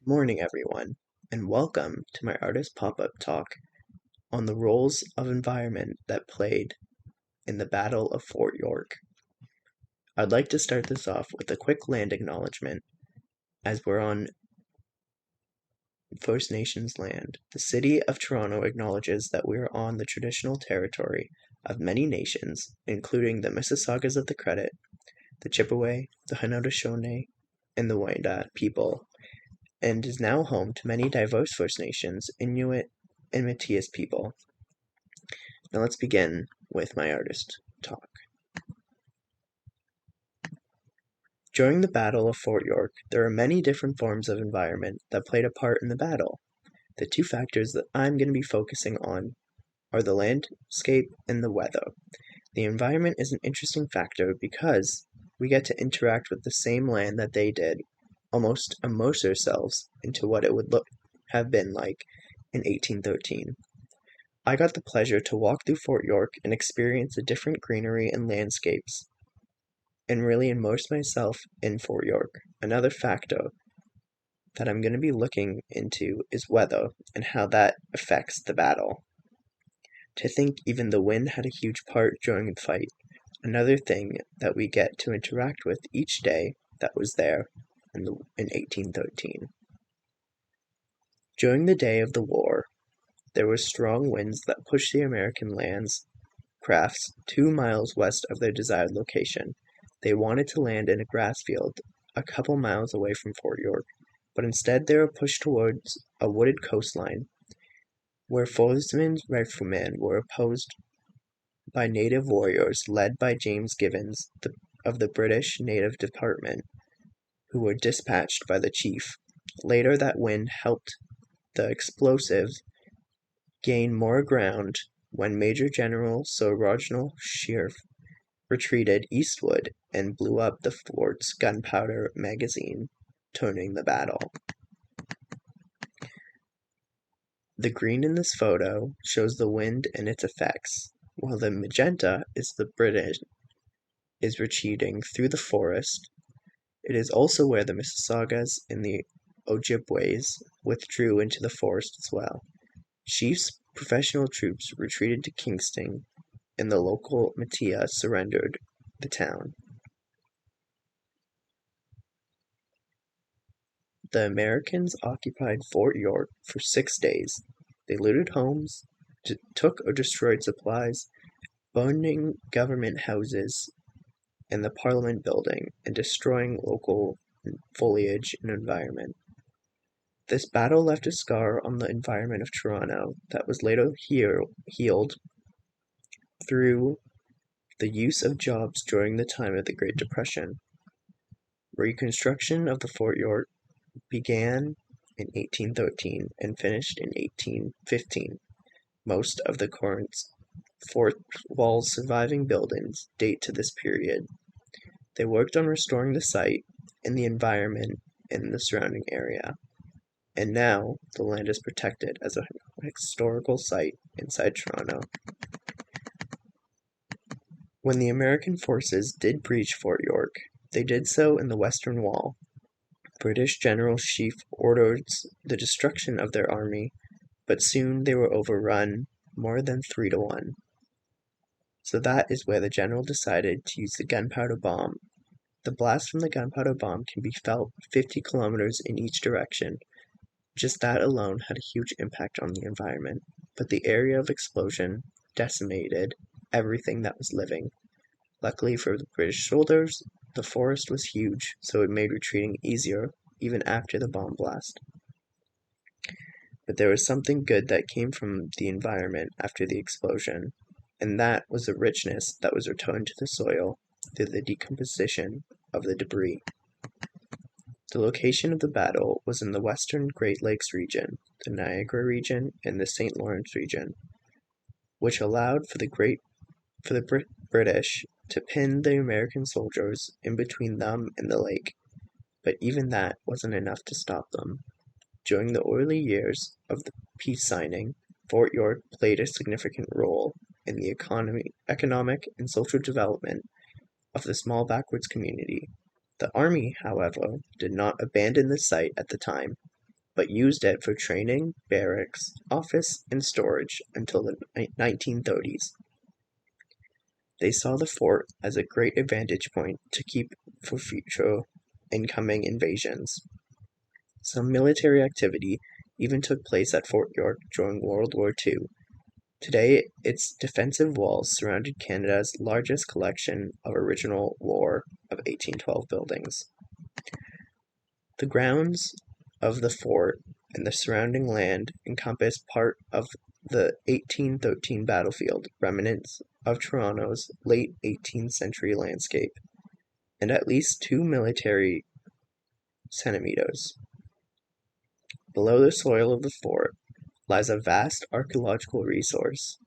Morning, everyone, and welcome to my artist pop-up talk on the roles of environment that played in the Battle of Fort York. I'd like to start this off with a quick land acknowledgement as we're on First Nations land. The City of Toronto acknowledges that we are on the traditional territory of many nations, including the Mississaugas of the Credit, the Chippewa, the Haudenosaunee, and the Wendat people, and is now home to many diverse First Nations, Inuit, and Métis people. Now let's begin with my artist talk. During the Battle of Fort York, there are many different forms of environment that played a part in the battle. The two factors that I'm going to be focusing on are the landscape and the weather. The environment is an interesting factor because we get to interact with the same land that they did, almost immerse ourselves into what it would have been like in 1813. I got the pleasure to walk through Fort York and experience the different greenery and landscapes, and really immerse myself in Fort York. Another factor that I'm going to be looking into is weather and how that affects the battle. To think even the wind had a huge part during the fight. Another thing that we get to interact with each day that was there in 1813. During the day of the war, there were strong winds that pushed the American crafts 2 miles west of their desired location. They wanted to land in a grass field a couple miles away from Fort York, but instead they were pushed towards a wooded coastline where Folsman's riflemen were opposed by native warriors led by James Givens of the British Native Department, who were dispatched by the chief. Later that wind helped the explosives gain more ground when Major General Sir Reginald Sheaffe retreated eastward and blew up the fort's gunpowder magazine, turning the battle. The green in this photo shows the wind and its effects, while the magenta is the British is retreating through the forest. It is also where the Mississaugas and the Ojibways withdrew into the forest as well. Sheaffe's professional troops retreated to Kingston, and the local Métis surrendered the town. The Americans occupied Fort York for 6 days. They looted homes, took or destroyed supplies, burning government houses and the Parliament building, and destroying local foliage and environment. This battle left a scar on the environment of Toronto that was later healed through the use of jobs during the time of the Great Depression. Reconstruction of the Fort York began in 1813 and finished in 1815. Most of the current fort wall's surviving buildings date to this period. They worked on restoring the site and the environment in the surrounding area, and now the land is protected as a historical site inside Toronto. When the American forces did breach Fort York, they did so in the Western Wall. British General Sheaffe ordered the destruction of their army, but soon they were overrun more than 3-1. So that is where the general decided to use the gunpowder bomb. The blast from the gunpowder bomb can be felt 50 kilometers in each direction. Just that alone had a huge impact on the environment, but the area of explosion decimated everything that was living. Luckily for the British soldiers, the forest was huge, so it made retreating easier even after the bomb blast. But there was something good that came from the environment after the explosion, and that was the richness that was returned to the soil through the decomposition of the debris. The location of the battle was in the western Great Lakes region, the Niagara region, and the St. Lawrence region, which allowed for the British to pin the American soldiers in between them and the lake, but even that wasn't enough to stop them. During the early years of the peace signing, Fort York played a significant role in the economic and social development of the small backwoods community. The army, however, did not abandon the site at the time. but used it for training, barracks, office, and storage until the 1930s. They saw the fort as a great vantage point to keep for future incoming invasions. Some military activity even took place at Fort York during World War II. Today, its defensive walls surrounded Canada's largest collection of original War of 1812 buildings. The grounds of the fort and the surrounding land encompass part of the 1813 battlefield, remnants of Toronto's late 18th century landscape, and at least 2 military centimeters. Below the soil of the fort lies a vast archaeological resource,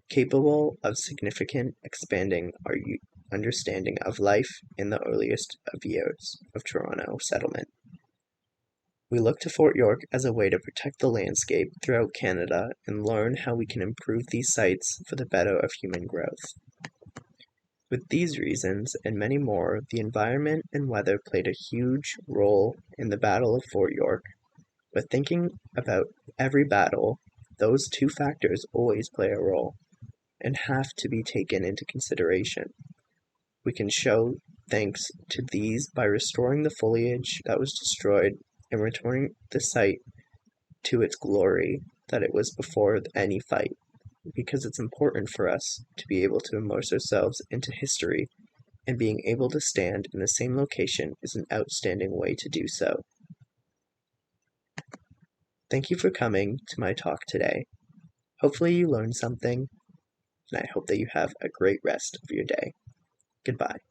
capable of significant expanding our understanding of life in the earliest of years of Toronto settlement. We look to Fort York as a way to protect the landscape throughout Canada and learn how we can improve these sites for the better of human growth. With these reasons, and many more, the environment and weather played a huge role in the Battle of Fort York. But thinking about every battle, those two factors always play a role and have to be taken into consideration. We can show thanks to these by restoring the foliage that was destroyed and returning the site to its glory that it was before any fight, because it's important for us to be able to immerse ourselves into history, and being able to stand in the same location is an outstanding way to do so. Thank you for coming to my talk today. Hopefully you learned something, and I hope that you have a great rest of your day. Goodbye.